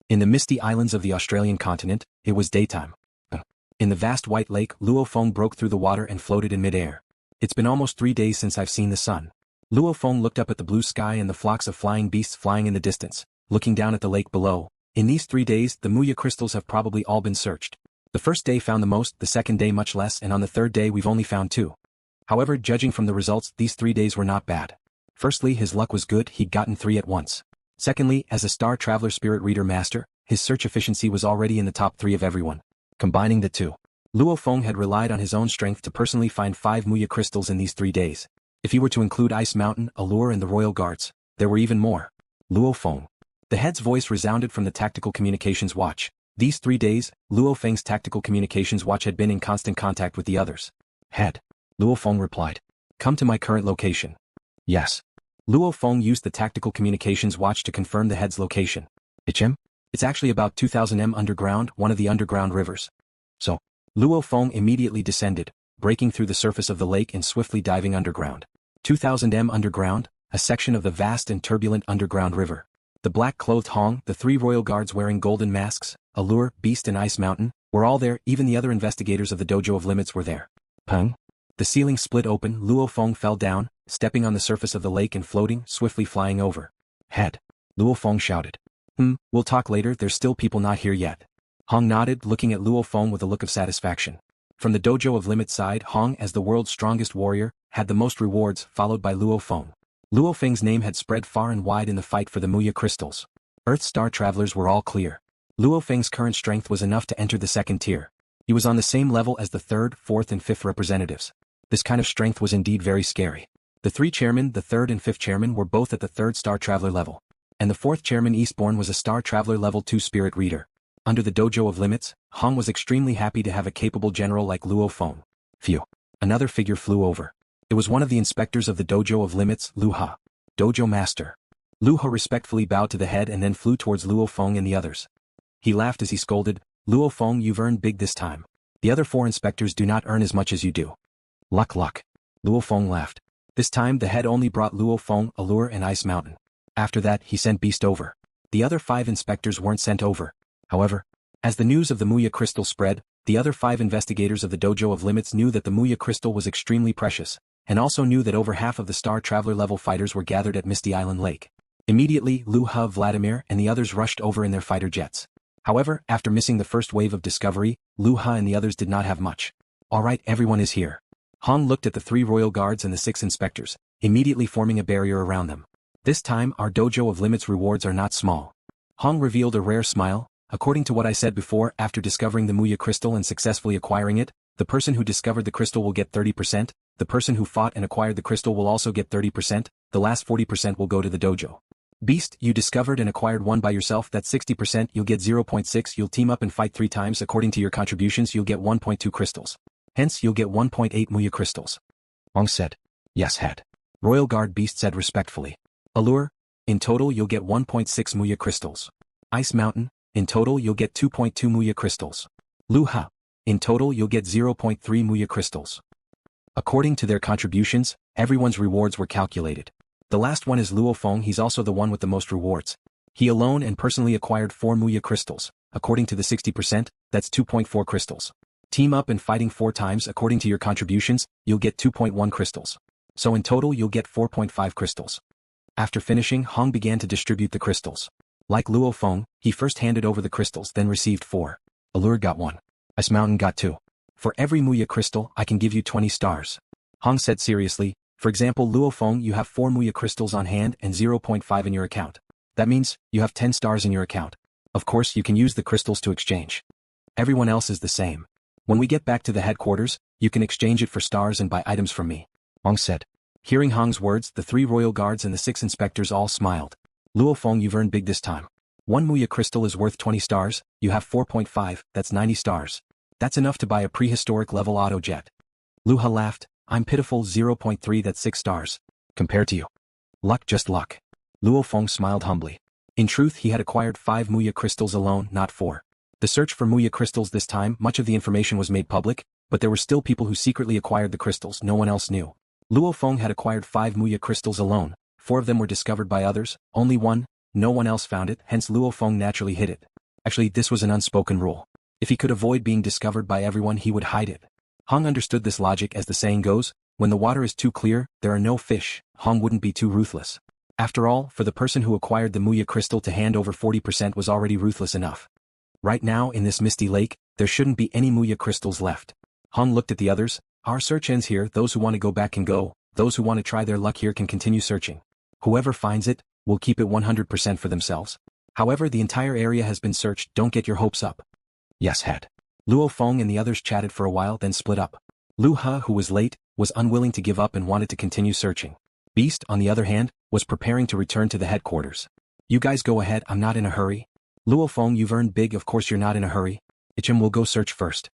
In the misty islands of the Australian continent, it was daytime. In the vast white lake, Luo Feng broke through the water and floated in midair. It's been almost 3 days since I've seen the sun. Luo Feng looked up at the blue sky and the flocks of flying beasts flying in the distance, looking down at the lake below. In these 3 days, the Muya crystals have probably all been searched. The first day found the most, the second day much less, and on the third day we've only found 2. However, judging from the results, these 3 days were not bad. Firstly, his luck was good, he'd gotten 3 at once. Secondly, as a Star Traveler Spirit Reader Master, his search efficiency was already in the top 3 of everyone. Combining the two, Luo Feng had relied on his own strength to personally find 5 Muya crystals in these 3 days. If he were to include Ice Mountain, Allure and the Royal Guards, there were even more. Luo Feng. The head's voice resounded from the Tactical Communications Watch. These 3 days, Luo Feng's Tactical Communications Watch had been in constant contact with the others. Head. Luo Feng replied. Come to my current location. Yes. Luo Feng used the Tactical Communications Watch to confirm the head's location. It's actually about 2000 m underground, one of the underground rivers. So, Luo Feng immediately descended, breaking through the surface of the lake and swiftly diving underground. 2000 m underground, a section of the vast and turbulent underground river. The black-clothed Hong, the 3 royal guards wearing golden masks, Allure, Beast and Ice Mountain, were all there, even the other investigators of the Dojo of Limits were there. Peng. The ceiling split open, Luo Feng fell down, stepping on the surface of the lake and floating, swiftly flying over. Head. Luo Feng shouted. We'll talk later, there's still people not here yet. Hong nodded, looking at Luo Feng with a look of satisfaction. From the Dojo of Limits side, Hong, as the world's strongest warrior, had the most rewards, followed by Luo Feng. Luo Feng's name had spread far and wide in the fight for the Muya crystals. Earth Star travelers were all clear. Luo Feng's current strength was enough to enter the 2nd tier. He was on the same level as the 3rd, 4th and 5th representatives. This kind of strength was indeed very scary. The 3 chairmen, the 3rd and 5th chairman were both at the 3rd Star Traveler level. And the 4th chairman Eastbourne was a Star Traveler level 2 spirit reader. Under the Dojo of Limits, Hong was extremely happy to have a capable general like Luo Feng. Phew. Another figure flew over. It was one of the inspectors of the Dojo of Limits, Lu Ha. Dojo Master. Lu Ha respectfully bowed to the head and then flew towards Luo Feng and the others. He laughed as he scolded, Luo Feng, you've earned big this time. The other 4 inspectors do not earn as much as you do. Luck. Luo Feng laughed. This time the head only brought Luo Feng, Allure and Ice Mountain. After that he sent Beast over. The other 5 inspectors weren't sent over. However, as the news of the Muya crystal spread, the other 5 investigators of the Dojo of Limits knew that the Muya crystal was extremely precious, and also knew that over half of the Star Traveler level fighters were gathered at Misty Island Lake. Immediately, Lu Ha, Vladimir and the others rushed over in their fighter jets. However, after missing the first wave of discovery, Lu Ha and the others did not have much. Alright, everyone is here. Hong looked at the 3 royal guards and the 6 inspectors, immediately forming a barrier around them. This time, our Dojo of Limits rewards are not small. Hong revealed a rare smile. According to what I said before, after discovering the Muya crystal and successfully acquiring it, the person who discovered the crystal will get 30%, the person who fought and acquired the crystal will also get 30%, the last 40% will go to the dojo. Beast, you discovered and acquired one by yourself, that's 60%, you'll get 0.6, you'll team up and fight 3 times, according to your contributions you'll get 1.2 crystals. Hence you'll get 1.8 Muya crystals. Hong said. Yes, head. Royal Guard Beast said respectfully. Allure, in total you'll get 1.6 Muya crystals. Ice Mountain, in total you'll get 2.2 Muya crystals. Lu Ha, in total you'll get 0.3 Muya crystals. According to their contributions, everyone's rewards were calculated. The last one is Luo Feng, he's also the one with the most rewards. He alone and personally acquired 4 Muya crystals. According to the 60%, that's 2.4 crystals. Team up and fighting 4 times, according to your contributions, you'll get 2.1 crystals. So in total you'll get 4.5 crystals. After finishing, Hong began to distribute the crystals. Like Luo Feng, he first handed over the crystals then received 4. Allure got 1. Ice Mountain got 2. For every Muya crystal, I can give you 20 stars. Hong said seriously, for example Luo Feng, you have 4 Muya crystals on hand and 0.5 in your account. That means, you have 10 stars in your account. Of course you can use the crystals to exchange. Everyone else is the same. When we get back to the headquarters, you can exchange it for stars and buy items from me. Hong said. Hearing Hong's words, the 3 royal guards and the 6 inspectors all smiled. Luo Feng, you've earned big this time. 1 Muya crystal is worth 20 stars, you have 4.5, that's 90 stars. That's enough to buy a prehistoric level auto jet. Lu Ha laughed, I'm pitiful, 0.3, that's 6 stars. Compared to you. Luck, just luck. Luo Feng smiled humbly. In truth, he had acquired 5 Muya crystals alone, not 4. The search for Muya crystals this time, much of the information was made public, but there were still people who secretly acquired the crystals no one else knew. Luo Feng had acquired 5 Muya crystals alone. 4 of them were discovered by others, only 1, no one else found it, hence Luo Feng naturally hid it. Actually, this was an unspoken rule. If he could avoid being discovered by everyone, he would hide it. Hong understood this logic. As the saying goes, when the water is too clear, there are no fish. Hong wouldn't be too ruthless. After all, for the person who acquired the Muya crystal to hand over 40% was already ruthless enough. Right now, in this misty lake, there shouldn't be any Muya crystals left. Hong looked at the others. Our search ends here. Those who want to go back can go. Those who want to try their luck here can continue searching. Whoever finds it, will keep it 100% for themselves. However, the entire area has been searched. Don't get your hopes up. Yes, head. Luo Feng and the others chatted for a while, then split up. Lu He, who was late, was unwilling to give up and wanted to continue searching. Beast, on the other hand, was preparing to return to the headquarters. You guys go ahead, I'm not in a hurry. Luo Feng, you've earned big, of course you're not in a hurry. Ichim will go search first.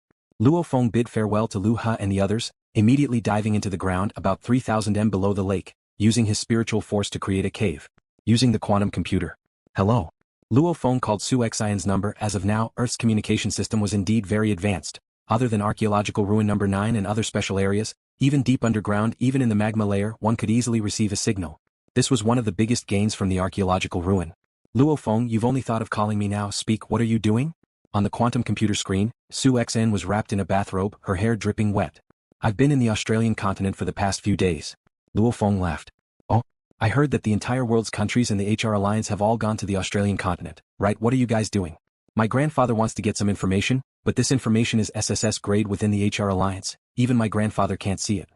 Luo Feng bid farewell to Lu He and the others, immediately diving into the ground about 3,000 m below the lake, using his spiritual force to create a cave. Using the quantum computer. Hello. Luo Feng called Su Xian's number. As of now, Earth's communication system was indeed very advanced. Other than archaeological ruin number 9 and other special areas, even deep underground, even in the magma layer, one could easily receive a signal. This was one of the biggest gains from the archaeological ruin. Luo Feng, you've only thought of calling me now. Speak, what are you doing? On the quantum computer screen, Su Xian was wrapped in a bathrobe, her hair dripping wet. I've been in the Australian continent for the past few days. Luo Feng laughed. Oh, I heard that the entire world's countries and the HR Alliance have all gone to the Australian continent, right? What are you guys doing? My grandfather wants to get some information, but this information is SSS grade within the HR Alliance. Even my grandfather can't see it.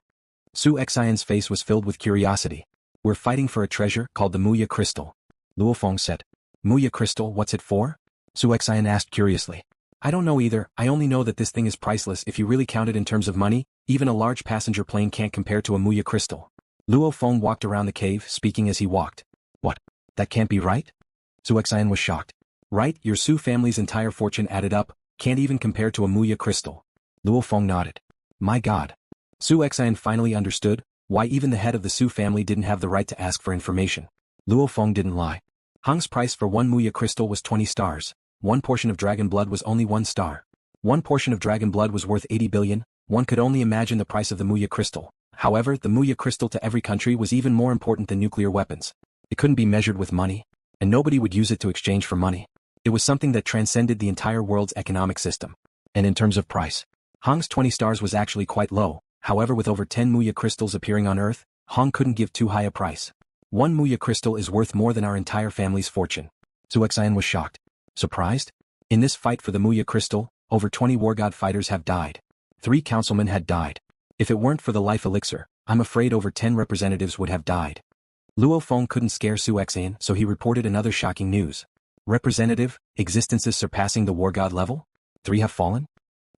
Su Xian's face was filled with curiosity. We're fighting for a treasure called the Muya crystal. Luo Feng said. Muya crystal, what's it for? Su Xian asked curiously. I don't know either. I only know that this thing is priceless if you really count it in terms of money. Even a large passenger plane can't compare to a Muya crystal. Luo Feng walked around the cave, speaking as he walked. What? That can't be right? Su Xian was shocked. Right, your Su family's entire fortune added up, can't even compare to a Muya crystal. Luo Feng nodded. My god. Su Xian finally understood why even the head of the Su family didn't have the right to ask for information. Luo Feng didn't lie. Hong's price for one Muya crystal was 20 stars. One portion of dragon blood was only 1 star. One portion of dragon blood was worth 80 billion. One could only imagine the price of the Muya crystal. However, the Muya crystal to every country was even more important than nuclear weapons. It couldn't be measured with money, and nobody would use it to exchange for money. It was something that transcended the entire world's economic system. And in terms of price, Hong's 20 stars was actually quite low. However, with over 10 Muya crystals appearing on Earth, Hong couldn't give too high a price. One Muya crystal is worth more than our entire family's fortune. Su Xian was shocked. Surprised? In this fight for the Muya crystal, over 20 war god fighters have died. 3 councilmen had died. If it weren't for the life elixir, I'm afraid over 10 representatives would have died. Luo Feng couldn't scare Su Xian, so he reported another shocking news. Representative, existences surpassing the war god level? 3 have fallen?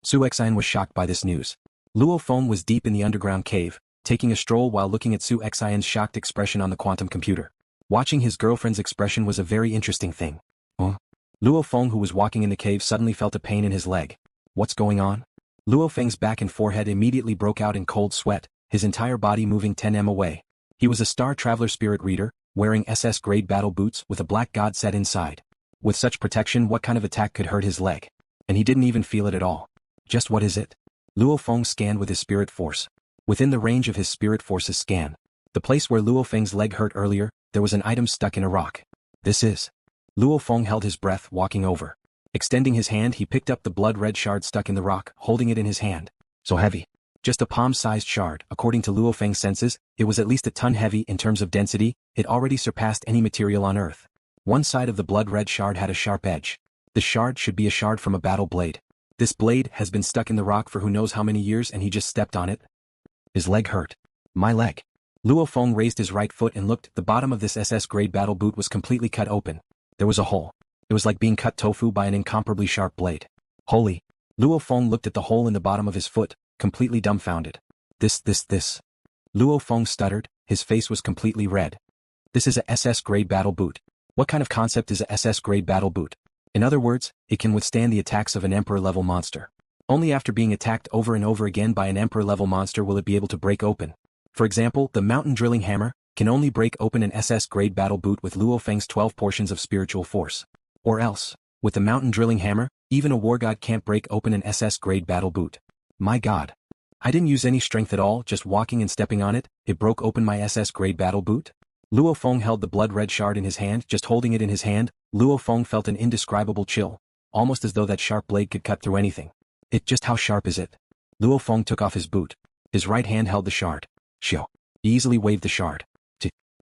Su Xian was shocked by this news. Luo Feng was deep in the underground cave, taking a stroll while looking at Su Xian's shocked expression on the quantum computer. Watching his girlfriend's expression was a very interesting thing. Luo Feng, who was walking in the cave, suddenly felt a pain in his leg. What's going on? Luo Feng's back and forehead immediately broke out in cold sweat, his entire body moving 10 m away. He was a Star Traveler Spirit Reader, wearing SS-grade battle boots with a black god set inside. With such protection, what kind of attack could hurt his leg? And he didn't even feel it at all. Just what is it? Luo Feng scanned with his spirit force. Within the range of his spirit force's scan, the place where Luo Feng's leg hurt earlier, there was an item stuck in a rock. This is. Luo Feng held his breath, walking over. Extending his hand, he picked up the blood-red shard stuck in the rock, holding it in his hand. So heavy. Just a palm-sized shard. According to Luo Feng's senses, it was at least a ton heavy in terms of density. It already surpassed any material on Earth. One side of the blood-red shard had a sharp edge. The shard should be a shard from a battle blade. This blade has been stuck in the rock for who knows how many years, and he just stepped on it. His leg hurt. My leg. Luo Feng raised his right foot and looked. The bottom of this SS-grade battle boot was completely cut open. There was a hole. It was like being cut tofu by an incomparably sharp blade. Holy. Luo Feng looked at the hole in the bottom of his foot, completely dumbfounded. This. Luo Feng stuttered, his face was completely red. This is a SS-grade battle boot. What kind of concept is a SS-grade battle boot? In other words, it can withstand the attacks of an Emperor-level monster. Only after being attacked over and over again by an Emperor-level monster will it be able to break open. For example, the mountain drilling hammer can only break open an SS-grade battle boot with Luo Feng's 12 portions of spiritual force. Or else, with the mountain drilling hammer, even a war god can't break open an SS-grade battle boot. My god. I didn't use any strength at all, just walking and stepping on it, it broke open my SS-grade battle boot? Luo Feng held the blood-red shard in his hand. Just holding it in his hand, Luo Feng felt an indescribable chill. almost as though that sharp blade could cut through anything. Just how sharp is it? Luo Feng took off his boot. His right hand held the shard. Shio. He easily waved the shard.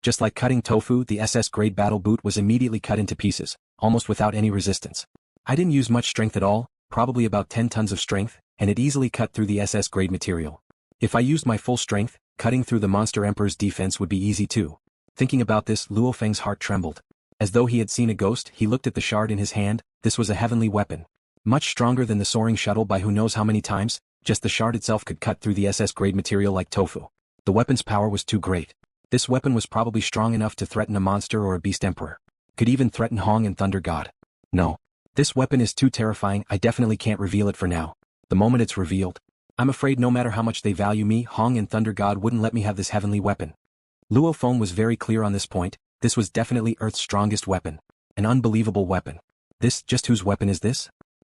Just like cutting tofu, the SS grade battle boot was immediately cut into pieces, almost without any resistance. I didn't use much strength at all, probably about 10 tons of strength, and it easily cut through the SS grade material. If I used my full strength, cutting through the monster emperor's defense would be easy too. Thinking about this, Luo Feng's heart trembled. As though he had seen a ghost, he looked at the shard in his hand. This was a heavenly weapon. Much stronger than the soaring shuttle by who knows how many times. Just the shard itself could cut through the SS grade material like tofu. The weapon's power was too great. This weapon was probably strong enough to threaten a monster or a beast emperor. Could even threaten Hong and Thunder God. No. This weapon is too terrifying. I definitely can't reveal it for now. The moment it's revealed, I'm afraid no matter how much they value me, Hong and Thunder God wouldn't let me have this heavenly weapon. Luo Feng was very clear on this point. This was definitely Earth's strongest weapon. An unbelievable weapon. Just whose weapon is this?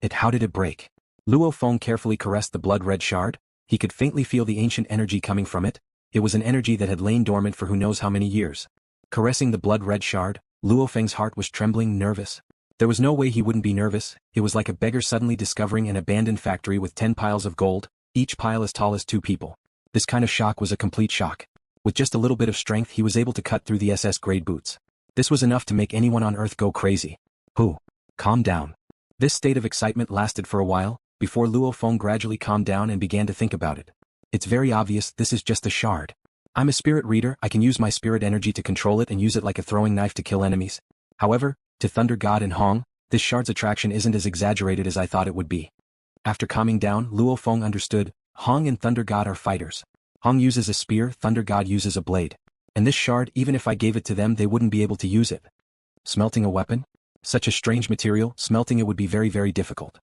How did it break? Luo Feng carefully caressed the blood-red shard. He could faintly feel the ancient energy coming from it. It was an energy that had lain dormant for who knows how many years. Caressing the blood-red shard, Luo Feng's heart was trembling, nervous. There was no way he wouldn't be nervous. It was like a beggar suddenly discovering an abandoned factory with 10 piles of gold, each pile as tall as 2 people. This kind of shock was a complete shock. With just a little bit of strength he was able to cut through the SS grade boots. This was enough to make anyone on Earth go crazy. Calm down. This state of excitement lasted for a while, before Luo Feng gradually calmed down and began to think about it. It's very obvious this is just a shard. I'm a spirit reader, I can use my spirit energy to control it and use it like a throwing knife to kill enemies. However, to Thunder God and Hong, this shard's attraction isn't as exaggerated as I thought it would be. After calming down, Luo Feng understood, Hong and Thunder God are fighters. Hong uses a spear, Thunder God uses a blade. And this shard, even if I gave it to them, they wouldn't be able to use it. Smelting a weapon? Such a strange material, smelting it would be very, very difficult.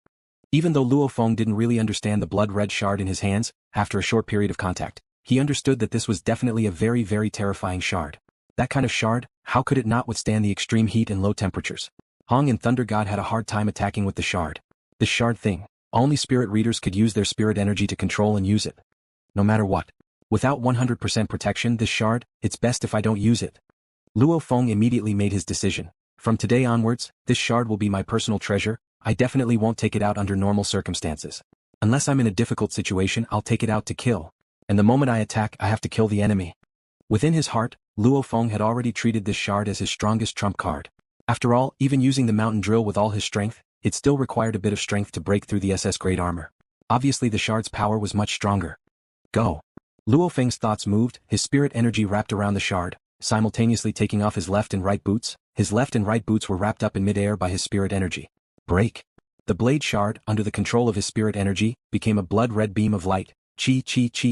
Even though Luo Feng didn't really understand the blood-red shard in his hands, after a short period of contact, he understood that this was definitely a very, very terrifying shard. That kind of shard, how could it not withstand the extreme heat and low temperatures? Hong and Thunder God had a hard time attacking with the shard. This shard thing, only spirit readers could use their spirit energy to control and use it. No matter what. Without 100% protection, this shard, it's best if I don't use it. Luo Feng immediately made his decision. From today onwards, this shard will be my personal treasure. I definitely won't take it out under normal circumstances. Unless I'm in a difficult situation, I'll take it out to kill. And the moment I attack, I have to kill the enemy. Within his heart, Luo Feng had already treated this shard as his strongest trump card. After all, even using the mountain drill with all his strength, it still required a bit of strength to break through the SS grade armor. Obviously the shard's power was much stronger. Go. Luo Feng's thoughts moved, his spirit energy wrapped around the shard, simultaneously taking off his left and right boots. His left and right boots were wrapped up in mid-air by his spirit energy. Break. The blade shard, under the control of his spirit energy, became a blood-red beam of light. Chi,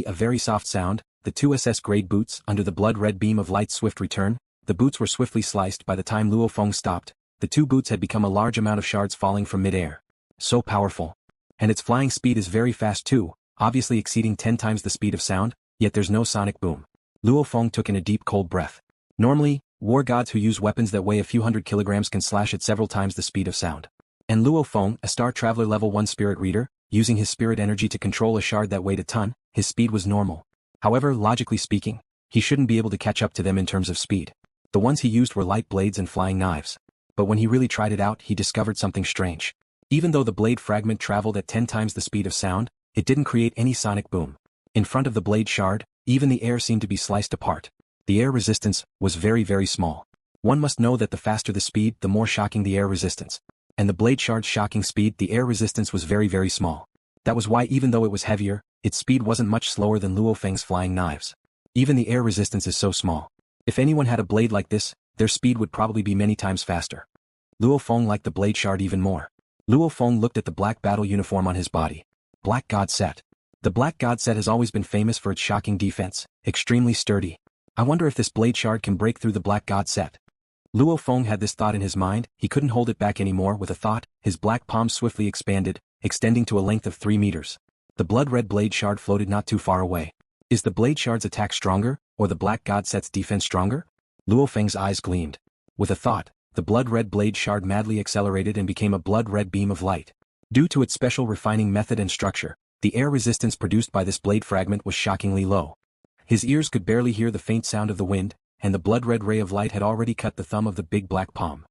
a very soft sound. The 2 SS grade boots, under the blood-red beam of light's swift return, the boots were swiftly sliced. By the time Luo Feng stopped, the 2 boots had become a large amount of shards falling from mid-air. So powerful. And its flying speed is very fast too, obviously exceeding 10 times the speed of sound, yet there's no sonic boom. Luo Feng took in a deep cold breath. Normally, war gods who use weapons that weigh a few hundred kilograms can slash at several times the speed of sound. And Luo Feng, a Star Traveler level 1 spirit reader, using his spirit energy to control a shard that weighed a ton, his speed was normal. However, logically speaking, he shouldn't be able to catch up to them in terms of speed. The ones he used were light blades and flying knives. But when he really tried it out, he discovered something strange. Even though the blade fragment traveled at 10 times the speed of sound, it didn't create any sonic boom. In front of the blade shard, even the air seemed to be sliced apart. The air resistance was very, very small. One must know that the faster the speed, the more shocking the air resistance. And the blade shard's shocking speed, the air resistance was very, very small. That was why even though it was heavier, its speed wasn't much slower than Luo Feng's flying knives. Even the air resistance is so small. If anyone had a blade like this, their speed would probably be many times faster. Luo Feng liked the blade shard even more. Luo Feng looked at the black battle uniform on his body. Black God set. The Black God set has always been famous for its shocking defense, extremely sturdy. I wonder if this blade shard can break through the Black God set. Luo Feng had this thought in his mind, he couldn't hold it back anymore. With a thought, his black palm swiftly expanded, extending to a length of 3 meters. The blood-red blade shard floated not too far away. Is the blade shard's attack stronger, or the Black God set's defense stronger? Luo Feng's eyes gleamed. With a thought, the blood-red blade shard madly accelerated and became a blood-red beam of light. Due to its special refining method and structure, the air resistance produced by this blade fragment was shockingly low. His ears could barely hear the faint sound of the wind, and the blood-red ray of light had already cut the thumb of the big black palm.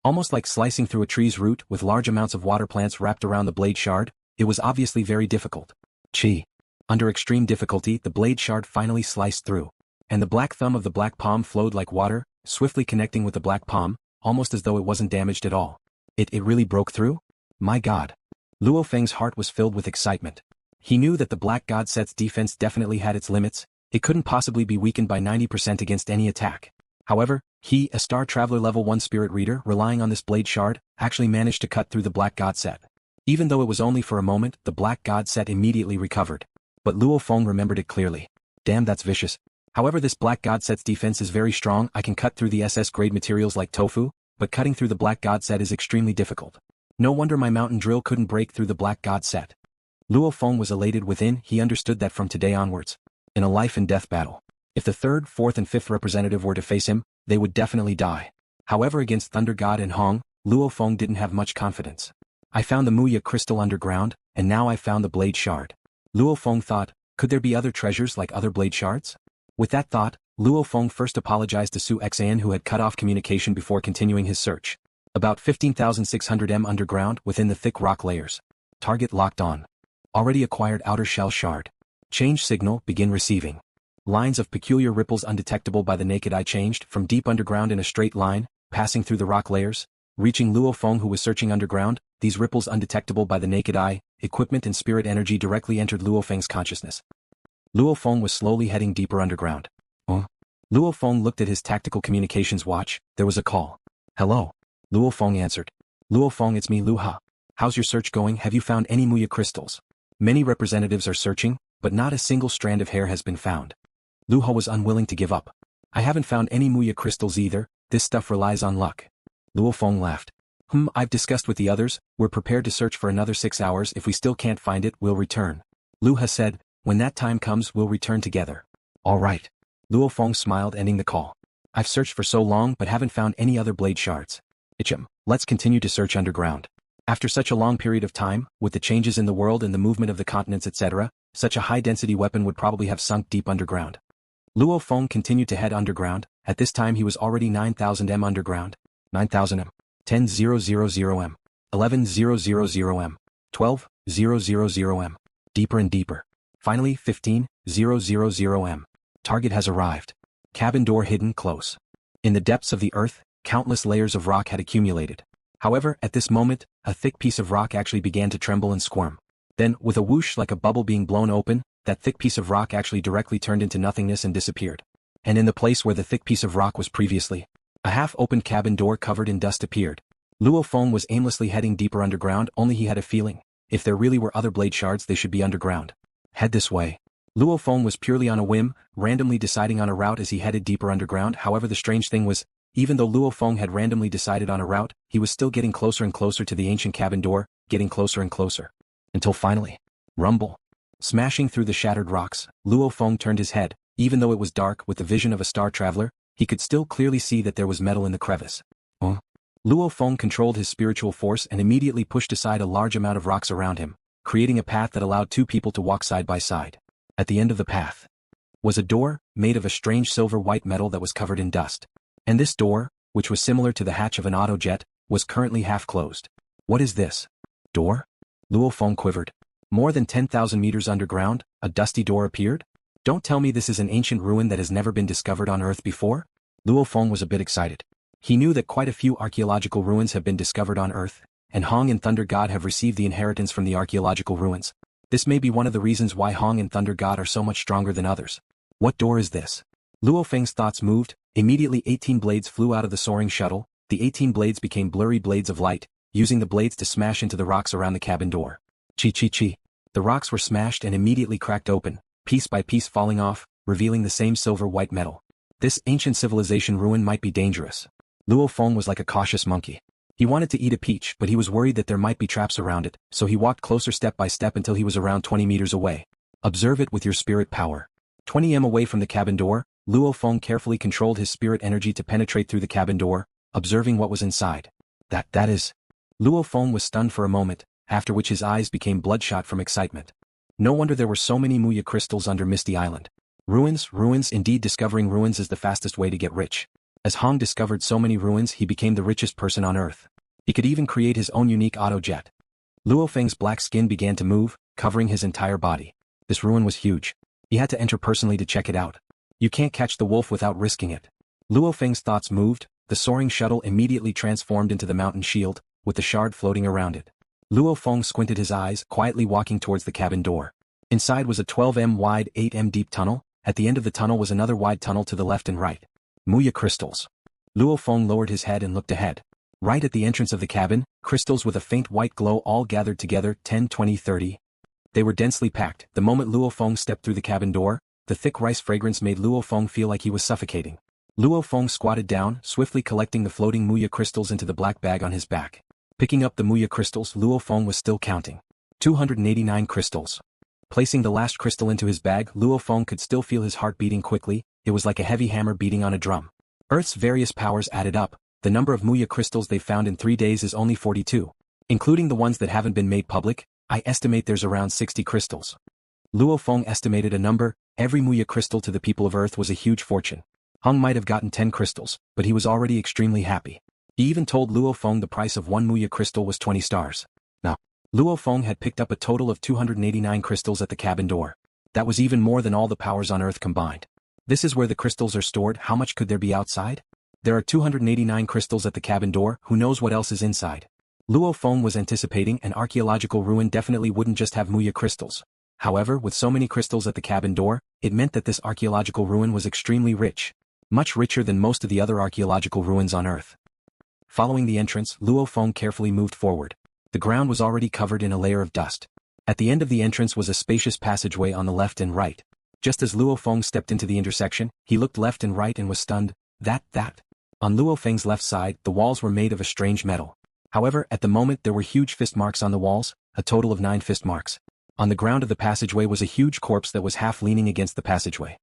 Almost like slicing through a tree's root with large amounts of water plants wrapped around the blade shard, it was obviously very difficult. Chi. Under extreme difficulty, the blade shard finally sliced through. And the black thumb of the black palm flowed like water, swiftly connecting with the black palm, almost as though it wasn't damaged at all. It really broke through? My god. LuoFeng's heart was filled with excitement. He knew that the black god set's defense definitely had its limits. It couldn't possibly be weakened by 90% against any attack. However, he, a Star Traveler level 1 spirit reader relying on this blade shard, actually managed to cut through the black god set. Even though it was only for a moment, the black god set immediately recovered. But Luo Feng remembered it clearly. Damn, that's vicious. However, this black god set's defense is very strong. I can cut through the SS grade materials like tofu, but cutting through the black god set is extremely difficult. No wonder my mountain drill couldn't break through the black god set. Luo Feng was elated within. He understood that from today onwards, in a life and death battle, if the 3rd, 4th and 5th representative were to face him, they would definitely die. However, against Thunder God and Hong, Luo Feng didn't have much confidence. I found the Muya crystal underground, and now I found the blade shard. Luo Feng thought, could there be other treasures like other blade shards? With that thought, Luo Feng first apologized to Su Xan who had cut off communication before continuing his search. About 15,600 m underground within the thick rock layers. Target locked on. Already acquired outer shell shard. Change signal, begin receiving. Lines of peculiar ripples undetectable by the naked eye changed from deep underground in a straight line, passing through the rock layers, reaching Luo Feng who was searching underground. These ripples undetectable by the naked eye, equipment and spirit energy directly entered Luo Feng's consciousness. Luo Feng was slowly heading deeper underground. Luo Feng looked at his tactical communications watch. There was a call. Hello. Luo Feng answered. Luo Feng, it's me, Lu Ha. How's your search going? Have you found any Muya crystals? Many representatives are searching, but not a single strand of hair has been found. Lu Ha was unwilling to give up. I haven't found any Muya crystals either. This stuff relies on luck. Luo Feng laughed. I've discussed with the others. We're prepared to search for another 6 hours. If we still can't find it, we'll return. Lu Ha said, when that time comes, we'll return together. All right. Luo Feng smiled, ending the call. I've searched for so long but haven't found any other blade shards. Let's continue to search underground. After such a long period of time, with the changes in the world and the movement of the continents etc., such a high-density weapon would probably have sunk deep underground. Luo Feng continued to head underground. At this time he was already 9,000 m underground. 9,000 m. 10,000 m. 11,000 m. 12,000 m. Deeper and deeper. Finally 15,000 m. Target has arrived. Cabin door hidden close. In the depths of the earth, countless layers of rock had accumulated. However, at this moment, a thick piece of rock actually began to tremble and squirm. Then, with a whoosh like a bubble being blown open, that thick piece of rock actually directly turned into nothingness and disappeared. And in the place where the thick piece of rock was previously, a half-opened cabin door covered in dust appeared. Luo Feng was aimlessly heading deeper underground, only he had a feeling. If there really were other blade shards, they should be underground. Head this way. Luo Feng was purely on a whim, randomly deciding on a route as he headed deeper underground. However, the strange thing was, even though Luo Feng had randomly decided on a route, he was still getting closer and closer to the ancient cabin door, getting closer and closer. Until finally, rumble. Smashing through the shattered rocks, Luo Feng turned his head. Even though it was dark with the vision of a star traveler, he could still clearly see that there was metal in the crevice. Luo Feng controlled his spiritual force and immediately pushed aside a large amount of rocks around him, creating a path that allowed 2 people to walk side by side. At the end of the path was a door, made of a strange silver-white metal that was covered in dust. And this door, which was similar to the hatch of an autojet, was currently half closed. What is this? Door? Luo Feng quivered. More than 10,000 meters underground, a dusty door appeared? Don't tell me this is an ancient ruin that has never been discovered on Earth before? Luo Feng was a bit excited. He knew that quite a few archaeological ruins have been discovered on Earth, and Hong and Thunder God have received the inheritance from the archaeological ruins. This may be one of the reasons why Hong and Thunder God are so much stronger than others. What door is this? Luo Feng's thoughts moved. Immediately 18 blades flew out of the soaring shuttle. The 18 blades became blurry blades of light, using the blades to smash into the rocks around the cabin door. Chi. The rocks were smashed and immediately cracked open, piece by piece falling off, revealing the same silver-white metal. This ancient civilization ruin might be dangerous. Luo Feng was like a cautious monkey. He wanted to eat a peach, but he was worried that there might be traps around it, so he walked closer step by step until he was around 20 meters away. Observe it with your spirit power. 20 m away from the cabin door, Luo Feng carefully controlled his spirit energy to penetrate through the cabin door, observing what was inside. That is. Luo Feng was stunned for a moment, after which his eyes became bloodshot from excitement. No wonder there were so many Muya crystals under Misty Island. Ruins, indeed discovering ruins is the fastest way to get rich. As Hong discovered so many ruins, he became the richest person on Earth. He could even create his own unique autojet. LuoFeng's black skin began to move, covering his entire body. This ruin was huge. He had to enter personally to check it out. You can't catch the wolf without risking it. LuoFeng's thoughts moved. The soaring shuttle immediately transformed into the mountain shield, with the shard floating around it. Luo Feng squinted his eyes, quietly walking towards the cabin door. Inside was a 12 m wide, 8 m deep tunnel. At the end of the tunnel was another wide tunnel to the left and right. Muya crystals. Luo Feng lowered his head and looked ahead. Right at the entrance of the cabin, crystals with a faint white glow all gathered together, 10, 20, 30. They were densely packed. The moment Luo Feng stepped through the cabin door, the thick rice fragrance made Luo Feng feel like he was suffocating. Luo Feng squatted down, swiftly collecting the floating Muya crystals into the black bag on his back. Picking up the Muya crystals, Luo Feng was still counting. 289 crystals. Placing the last crystal into his bag, Luo Feng could still feel his heart beating quickly. It was like a heavy hammer beating on a drum. Earth's various powers added up. The number of Muya crystals they found in 3 days is only 42. Including the ones that haven't been made public, I estimate there's around 60 crystals. Luo Feng estimated a number. Every Muya crystal to the people of Earth was a huge fortune. Hung might have gotten 10 crystals, but he was already extremely happy. He even told Luo Feng the price of one Muya crystal was 20 stars. Now, Luo Feng had picked up a total of 289 crystals at the cabin door. That was even more than all the powers on Earth combined. This is where the crystals are stored. How much could there be outside? There are 289 crystals at the cabin door. Who knows what else is inside? Luo Feng was anticipating an archaeological ruin definitely wouldn't just have Muya crystals. However, with so many crystals at the cabin door, it meant that this archaeological ruin was extremely rich. Much richer than most of the other archaeological ruins on Earth. Following the entrance, Luo Feng carefully moved forward. The ground was already covered in a layer of dust. At the end of the entrance was a spacious passageway on the left and right. Just as Luo Feng stepped into the intersection, he looked left and right and was stunned. That. On Luo Feng's left side, the walls were made of a strange metal. However, at the moment there were huge fist marks on the walls, a total of 9 fist marks. On the ground of the passageway was a huge corpse that was half leaning against the passageway.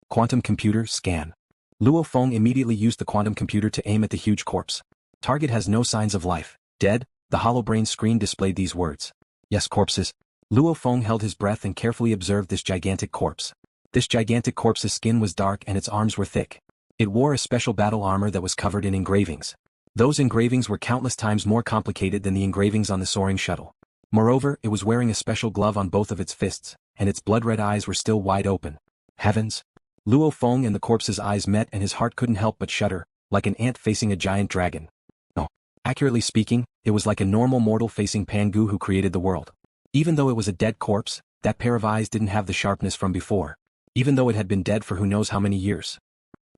Quantum computer, scan. Luo Feng immediately used the quantum computer to aim at the huge corpse. Target has no signs of life. Dead. The holobrain screen displayed these words. Yes, corpses. Luo Feng held his breath and carefully observed this gigantic corpse. This gigantic corpse's skin was dark and its arms were thick. It wore a special battle armor that was covered in engravings. Those engravings were countless times more complicated than the engravings on the soaring shuttle. Moreover, it was wearing a special glove on both of its fists, and its blood-red eyes were still wide open. Heavens! Luo Feng and the corpse's eyes met and his heart couldn't help but shudder, like an ant facing a giant dragon. No. Accurately speaking, it was like a normal mortal facing Pangu who created the world. Even though it was a dead corpse, that pair of eyes didn't have the sharpness from before. Even though it had been dead for who knows how many years.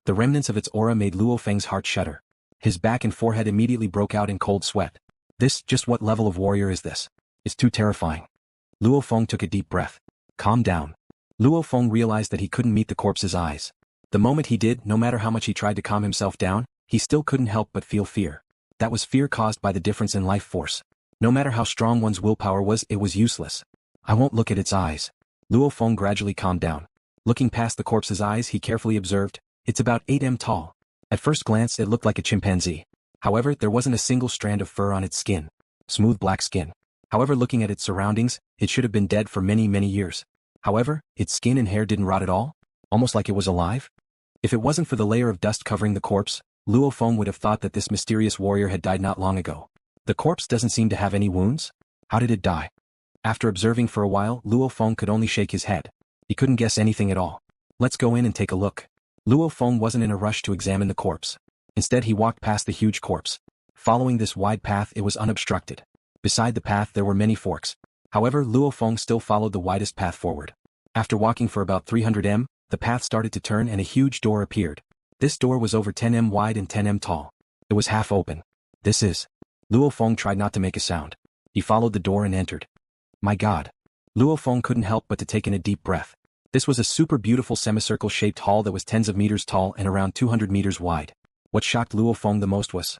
The remnants of its aura made Luo Feng's heart shudder. His back and forehead immediately broke out in cold sweat. Just what level of warrior is this? It's too terrifying. Luo Feng took a deep breath. Calm down. Luo Feng realized that he couldn't meet the corpse's eyes. The moment he did, no matter how much he tried to calm himself down, he still couldn't help but feel fear. That was fear caused by the difference in life force. No matter how strong one's willpower was, it was useless. I won't look at its eyes. Luo Feng gradually calmed down. Looking past the corpse's eyes, he carefully observed, it's about 8 m tall. At first glance, it looked like a chimpanzee. However, there wasn't a single strand of fur on its skin. Smooth black skin. However, looking at its surroundings, it should have been dead for many, many years. However, its skin and hair didn't rot at all, almost like it was alive. If it wasn't for the layer of dust covering the corpse, Luo Feng would have thought that this mysterious warrior had died not long ago. The corpse doesn't seem to have any wounds. How did it die? After observing for a while, Luo Feng could only shake his head. He couldn't guess anything at all. Let's go in and take a look. Luo Feng wasn't in a rush to examine the corpse. Instead, he walked past the huge corpse. Following this wide path, it was unobstructed. Beside the path there were many forks. However, Luo Feng still followed the widest path forward. After walking for about 300 m, the path started to turn and a huge door appeared. This door was over 10 m wide and 10 m tall. It was half open. This is... Luo Feng tried not to make a sound. He followed the door and entered. My God. Luo Feng couldn't help but to take in a deep breath. This was a super beautiful semicircle-shaped hall that was tens of meters tall and around 200 meters wide. What shocked Luo Feng the most was...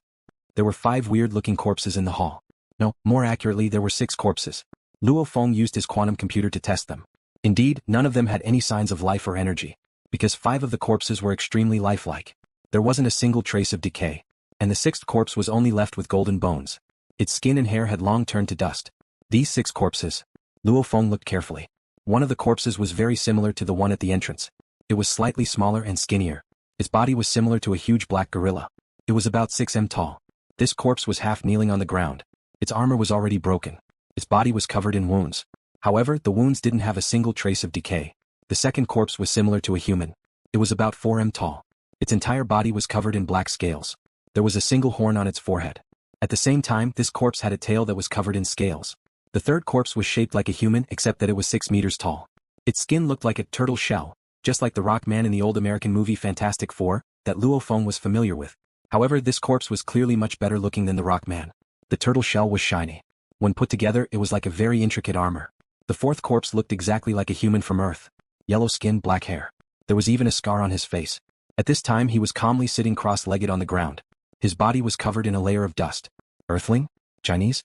there were 5 weird-looking corpses in the hall. No, more accurately, there were 6 corpses. Luo Feng used his quantum computer to test them. Indeed, none of them had any signs of life or energy. Because 5 of the corpses were extremely lifelike. There wasn't a single trace of decay. And the 6th corpse was only left with golden bones. Its skin and hair had long turned to dust. These 6 corpses. Luo Feng looked carefully. One of the corpses was very similar to the one at the entrance. It was slightly smaller and skinnier. Its body was similar to a huge black gorilla. It was about 6 m tall. This corpse was half kneeling on the ground. Its armor was already broken. Its body was covered in wounds. However, the wounds didn't have a single trace of decay. The second corpse was similar to a human. It was about 4 m tall. Its entire body was covered in black scales. There was a single horn on its forehead. At the same time, this corpse had a tail that was covered in scales. The third corpse was shaped like a human except that it was 6 meters tall. Its skin looked like a turtle shell, just like the Rock Man in the old American movie Fantastic Four, that Luo Feng was familiar with. However, this corpse was clearly much better looking than the Rock Man. The turtle shell was shiny. When put together, it was like a very intricate armor. The fourth corpse looked exactly like a human from Earth. Yellow skin, black hair. There was even a scar on his face. At this time he was calmly sitting cross-legged on the ground. His body was covered in a layer of dust. Earthling? Chinese?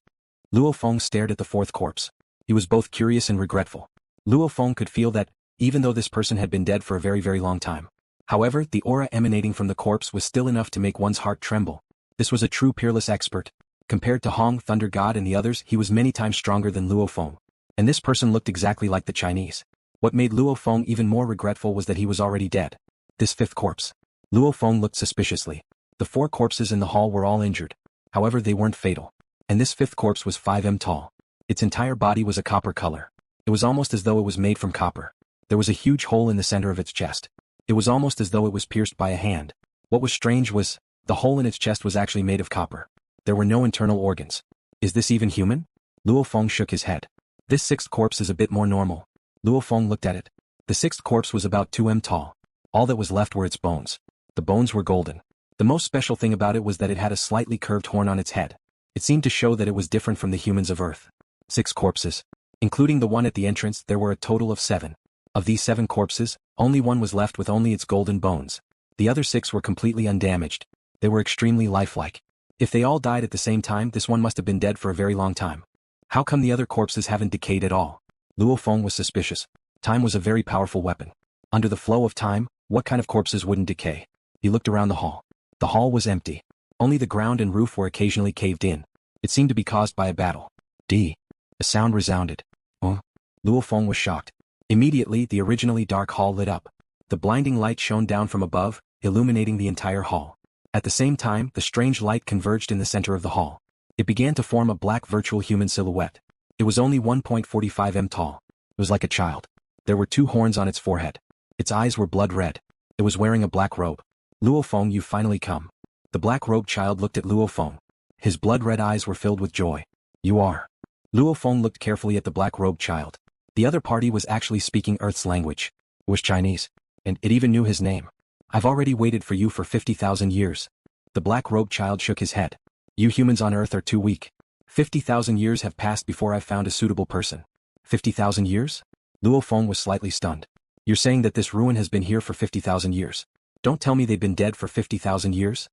Luo Feng stared at the fourth corpse. He was both curious and regretful. Luo Feng could feel that, even though this person had been dead for a very, very long time. However, the aura emanating from the corpse was still enough to make one's heart tremble. This was a true peerless expert. Compared to Hong, Thunder God and the others, he was many times stronger than Luo Feng. And this person looked exactly like the Chinese. What made Luo Feng even more regretful was that he was already dead. This fifth corpse. Luo Feng looked suspiciously. The 4 corpses in the hall were all injured. However, they weren't fatal. And this fifth corpse was 5 m tall. Its entire body was a copper color. It was almost as though it was made from copper. There was a huge hole in the center of its chest. It was almost as though it was pierced by a hand. What was strange was, the hole in its chest was actually made of copper. There were no internal organs. Is this even human? Luo Feng shook his head. This sixth corpse is a bit more normal. Luo Feng looked at it. The sixth corpse was about 2 m tall. All that was left were its bones. The bones were golden. The most special thing about it was that it had a slightly curved horn on its head. It seemed to show that it was different from the humans of Earth. 6 corpses. Including the one at the entrance, there were a total of 7. Of these 7 corpses, only one was left with only its golden bones. The other 6 were completely undamaged. They were extremely lifelike. If they all died at the same time, this one must have been dead for a very long time. How come the other corpses haven't decayed at all? Luo Feng was suspicious. Time was a very powerful weapon. Under the flow of time, what kind of corpses wouldn't decay? He looked around the hall. The hall was empty. Only the ground and roof were occasionally caved in. It seemed to be caused by a battle. A sound resounded. Luo Feng was shocked. Immediately, the originally dark hall lit up. The blinding light shone down from above, illuminating the entire hall. At the same time, the strange light converged in the center of the hall. It began to form a black virtual human silhouette. It was only 1.45 m tall. It was like a child. There were 2 horns on its forehead. Its eyes were blood red. It was wearing a black robe. Luo Feng, you've finally come. The black-robed child looked at Luo Feng. His blood-red eyes were filled with joy. You are. Luo Feng looked carefully at the black-robed child. The other party was actually speaking Earth's language. It was Chinese. And it even knew his name. I've already waited for you for 50,000 years. The black-robed child shook his head. You humans on Earth are too weak. 50,000 years have passed before I've found a suitable person. 50,000 years? Luo Feng was slightly stunned. You're saying that this ruin has been here for 50,000 years. Don't tell me they've been dead for 50,000 years?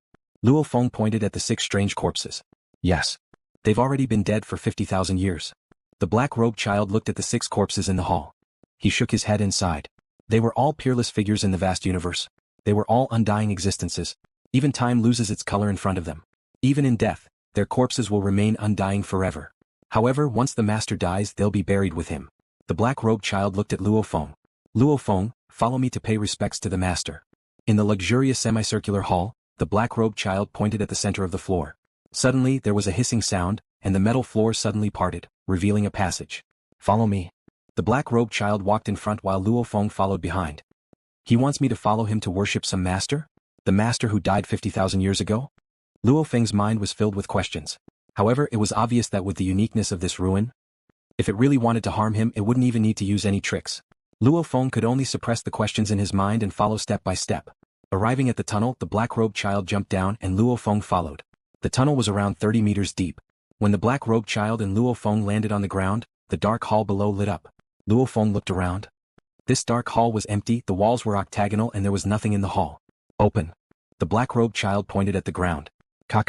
Luo Feng pointed at the 6 strange corpses. Yes. They've already been dead for 50,000 years. The black-robed child looked at the 6 corpses in the hall. He shook his head and sighed. They were all peerless figures in the vast universe. They were all undying existences. Even time loses its color in front of them. Even in death, their corpses will remain undying forever. However, once the master dies, they'll be buried with him. The black-robed child looked at Luo Feng. Luo Feng, follow me to pay respects to the master. In the luxurious semicircular hall, the black-robed child pointed at the center of the floor. Suddenly, there was a hissing sound, and the metal floor suddenly parted, revealing a passage. Follow me. The black-robed child walked in front while Luo Feng followed behind. He wants me to follow him to worship some master? The master who died 50,000 years ago? Luo Feng's mind was filled with questions. However, it was obvious that with the uniqueness of this ruin, if it really wanted to harm him, it wouldn't even need to use any tricks. Luo Feng could only suppress the questions in his mind and follow step by step. Arriving at the tunnel, the black-robed child jumped down and Luo Feng followed. The tunnel was around 30 meters deep. When the black-robed child and Luo Feng landed on the ground, the dark hall below lit up. Luo Feng looked around. This dark hall was empty, the walls were octagonal and there was nothing in the hall. Open. The black-robed child pointed at the ground. Ka.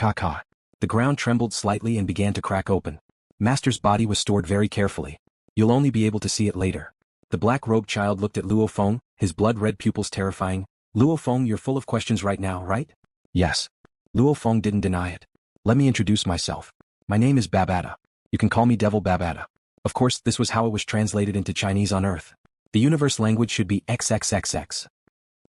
The ground trembled slightly and began to crack open. Master's body was stored very carefully. You'll only be able to see it later. The black-robed child looked at Luo Feng, his blood-red pupils terrifying. Luo Feng, you're full of questions right now, right? Yes. Luo Feng didn't deny it. Let me introduce myself. My name is Babata. You can call me Devil Babata. Of course, this was how it was translated into Chinese on Earth. The universe language should be XXXX.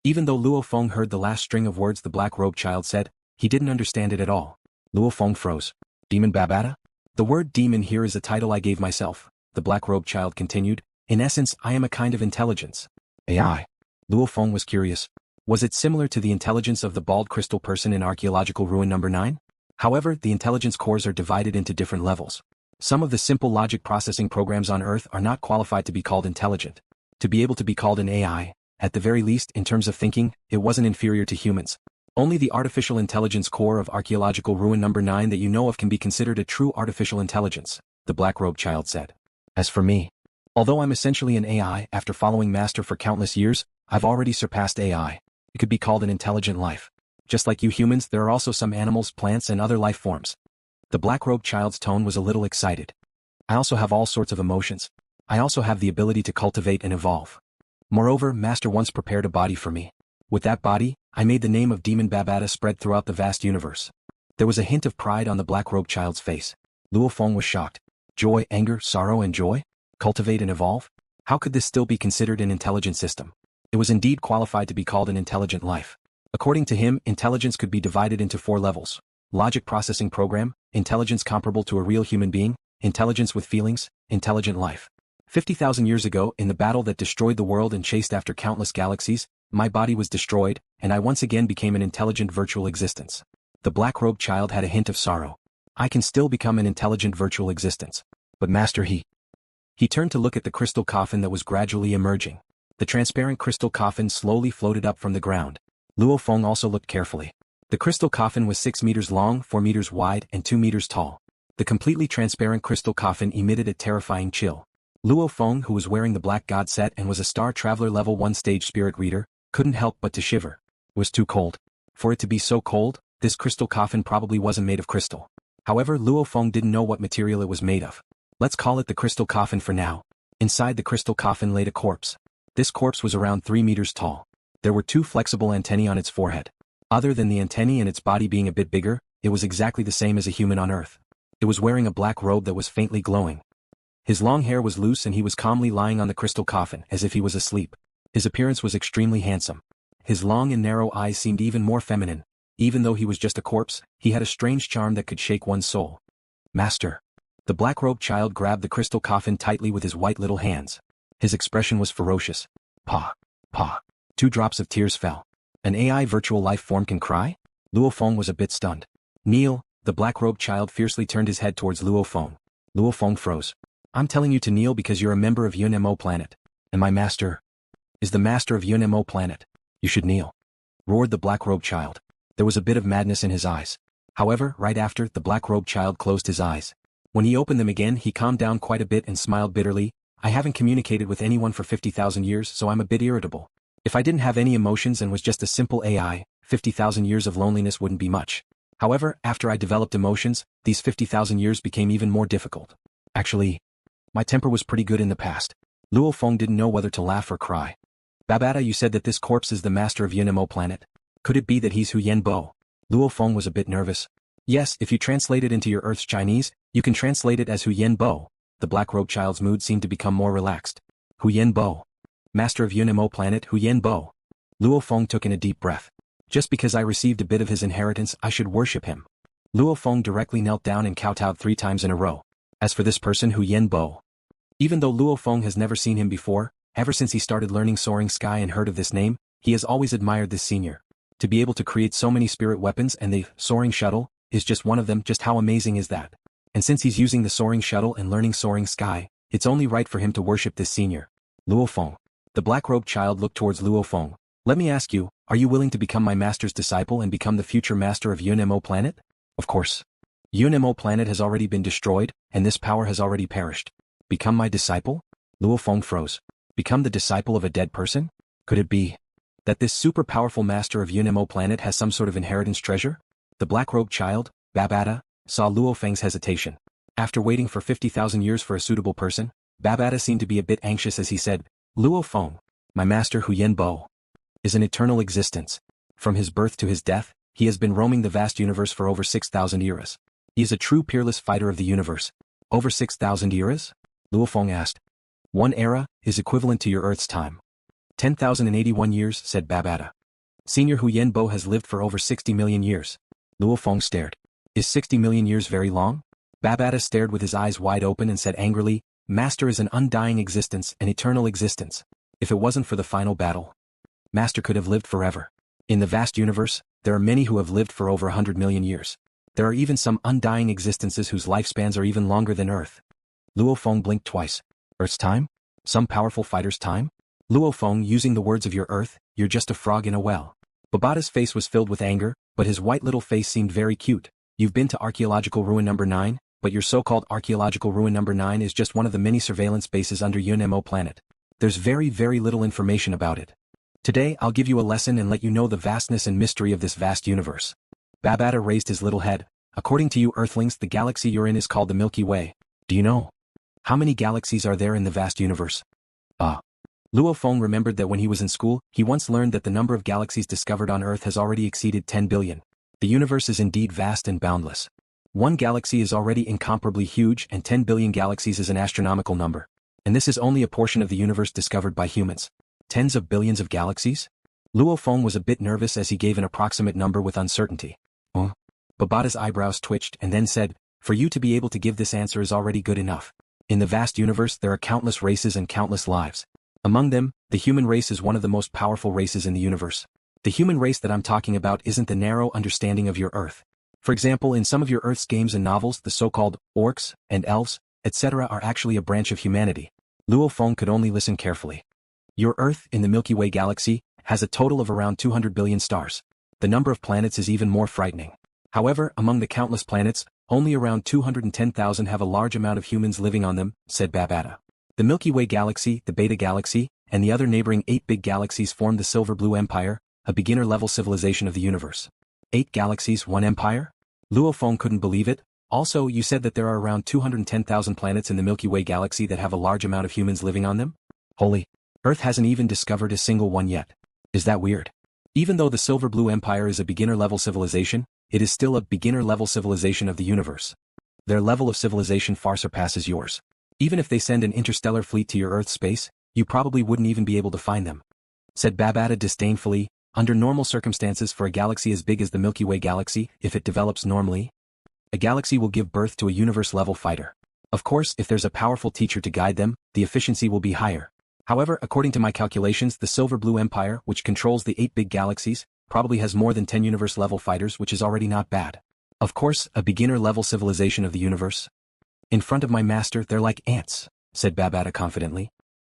Even though Luo Feng heard the last string of words the black-robed child said, he didn't understand it at all. Luo Feng froze. Demon Babata? The word demon here is a title I gave myself, the black-robed child continued. In essence, I am a kind of intelligence. AI. Luo Feng was curious. Was it similar to the intelligence of the bald crystal person in archaeological ruin number 9? However, the intelligence cores are divided into different levels. Some of the simple logic processing programs on Earth are not qualified to be called intelligent. To be able to be called an AI, at the very least in terms of thinking, it wasn't inferior to humans. Only the artificial intelligence core of archaeological ruin number 9 that you know of can be considered a true artificial intelligence, the black-robed child said. As for me, although I'm essentially an AI after following Master for countless years, I've already surpassed AI. It could be called an intelligent life. Just like you humans, there are also some animals, plants, and other life forms. The black-robed child's tone was a little excited. I also have all sorts of emotions. I also have the ability to cultivate and evolve. Moreover, Master once prepared a body for me. With that body, I made the name of Demon Babata spread throughout the vast universe. There was a hint of pride on the black-robed child's face. Luo Feng was shocked. Joy, anger, sorrow, and joy? Cultivate and evolve? How could this still be considered an intelligent system? It was indeed qualified to be called an intelligent life. According to him, intelligence could be divided into 4 levels. Logic processing program, intelligence comparable to a real human being, intelligence with feelings, intelligent life. 50,000 years ago, in the battle that destroyed the world and chased after countless galaxies, my body was destroyed, and I once again became an intelligent virtual existence. The black-robed child had a hint of sorrow. I can still become an intelligent virtual existence. But Master, he turned to look at the crystal coffin that was gradually emerging. The transparent crystal coffin slowly floated up from the ground. Luo Feng also looked carefully. The crystal coffin was 6 meters long, 4 meters wide, and 2 meters tall. The completely transparent crystal coffin emitted a terrifying chill. Luo Feng, who was wearing the black god set and was a Star Traveler level 1 stage spirit reader, couldn't help but to shiver. It was too cold. For it to be so cold, this crystal coffin probably wasn't made of crystal. However, Luo Feng didn't know what material it was made of. Let's call it the crystal coffin for now. Inside the crystal coffin laid a corpse. This corpse was around 3 meters tall. There were 2 flexible antennae on its forehead. Other than the antennae and its body being a bit bigger, it was exactly the same as a human on Earth. It was wearing a black robe that was faintly glowing. His long hair was loose and he was calmly lying on the crystal coffin as if he was asleep. His appearance was extremely handsome. His long and narrow eyes seemed even more feminine. Even though he was just a corpse, he had a strange charm that could shake one's soul. Master. The black-robed child grabbed the crystal coffin tightly with his white little hands. His expression was ferocious. Pa. Pa. 2 drops of tears fell. An AI virtual life form can cry? Luo Feng was a bit stunned. Kneel. The black-robed child fiercely turned his head towards Luo Feng. Luo Feng froze. I'm telling you to kneel because you're a member of UNMO planet. And my master is the master of UNMO planet. You should kneel. Roared the black-robed child. There was a bit of madness in his eyes. However, right after, the black-robed child closed his eyes. When he opened them again, he calmed down quite a bit and smiled bitterly. I haven't communicated with anyone for 50,000 years, so I'm a bit irritable. If I didn't have any emotions and was just a simple AI, 50,000 years of loneliness wouldn't be much. However, after I developed emotions, these 50,000 years became even more difficult. Actually, my temper was pretty good in the past. Luo Feng didn't know whether to laugh or cry. Babata, you said that this corpse is the master of Yunemo planet. Could it be that he's Hu Yenbo? Luo Feng was a bit nervous. Yes, if you translate it into your Earth's Chinese, you can translate it as Hu Yenbo. The black-robed child's mood seemed to become more relaxed. Hu Yenbo. Master of Yunemo planet Hu Yenbo. Luo Feng took in a deep breath. Just because I received a bit of his inheritance, I should worship him. Luo Feng directly knelt down and kowtowed 3 times in a row. As for this person Hu Yenbo, even though Luo Feng has never seen him before, ever since he started learning Soaring Sky and heard of this name, he has always admired this senior. To be able to create so many spirit weapons and the Soaring Shuttle is just one of them. Just how amazing is that? And since he's using the Soaring Shuttle and learning Soaring Sky, it's only right for him to worship this senior. Luo Feng. The black-robed child looked towards Luo Feng. Let me ask you, are you willing to become my master's disciple and become the future master of Yunemo planet? Of course. Yunemo planet has already been destroyed, and this power has already perished. Become my disciple? Luo Feng froze. Become the disciple of a dead person? Could it be that this super powerful master of Yunemo planet has some sort of inheritance treasure? The black-robed child, Babata, saw Luo Feng's hesitation. After waiting for 50,000 years for a suitable person, Babata seemed to be a bit anxious as he said, Luo Feng, my master Hu Yenbo, is an eternal existence. From his birth to his death, he has been roaming the vast universe for over 6,000 eras. He is a true peerless fighter of the universe. Over 6,000 eras? Luo Feng asked. 1 era is equivalent to your Earth's time. 10,081 years, said Babata. Senior Huyen Bo has lived for over 60 million years. Luo Feng stared. Is 60 million years very long? Babata stared with his eyes wide open and said angrily, Master is an undying existence, an eternal existence. If it wasn't for the final battle, Master could have lived forever. In the vast universe, there are many who have lived for over 100 million years. There are even some undying existences whose lifespans are even longer than Earth. Luo Feng blinked twice. Earth's time? Some powerful fighter's time? Luo Feng, using the words of your Earth, you're just a frog in a well. Babata's face was filled with anger, but his white little face seemed very cute. You've been to archaeological ruin number 9, but your so-called archaeological ruin number 9 is just one of the many surveillance bases under UNMO planet. There's very little information about it. Today I'll give you a lesson and let you know the vastness and mystery of this vast universe. Babata raised his little head. According to you Earthlings, the galaxy you're in is called the Milky Way. Do you know how many galaxies are there in the vast universe? Luo Feng remembered that when he was in school, he once learned that the number of galaxies discovered on Earth has already exceeded 10 billion. The universe is indeed vast and boundless. One galaxy is already incomparably huge and 10 billion galaxies is an astronomical number. And this is only a portion of the universe discovered by humans. Tens of billions of galaxies? Luo Feng was a bit nervous as he gave an approximate number with uncertainty. Babata's eyebrows twitched and then said, for you to be able to give this answer is already good enough. In the vast universe there are countless races and countless lives. Among them, the human race is one of the most powerful races in the universe. The human race that I'm talking about isn't the narrow understanding of your Earth. For example, in some of your Earth's games and novels, the so-called orcs and elves, etc. are actually a branch of humanity. Luo Feng could only listen carefully. Your Earth, in the Milky Way galaxy, has a total of around 200 billion stars. The number of planets is even more frightening. However, among the countless planets, only around 210,000 have a large amount of humans living on them, said Babata. The Milky Way galaxy, the Beta galaxy, and the other neighboring 8 big galaxies form the Silver Blue Empire, a beginner-level civilization of the universe. 8 galaxies, 1 empire? Luo Feng couldn't believe it. Also, you said that there are around 210,000 planets in the Milky Way galaxy that have a large amount of humans living on them? Holy! Earth hasn't even discovered a single one yet. Is that weird? Even though the Silver Blue Empire is a beginner-level civilization, it is still a beginner-level civilization of the universe. Their level of civilization far surpasses yours. Even if they send an interstellar fleet to your Earth's space, you probably wouldn't even be able to find them. Said Babata disdainfully, under normal circumstances for a galaxy as big as the Milky Way galaxy, if it develops normally, a galaxy will give birth to a universe-level fighter. Of course, if there's a powerful teacher to guide them, the efficiency will be higher. However, according to my calculations, the Silver Blue Empire, which controls the 8 big galaxies, probably has more than 10 universe-level fighters, which is already not bad. Of course, a beginner-level civilization of the universe. In front of my master they're like ants, said Babata confidently.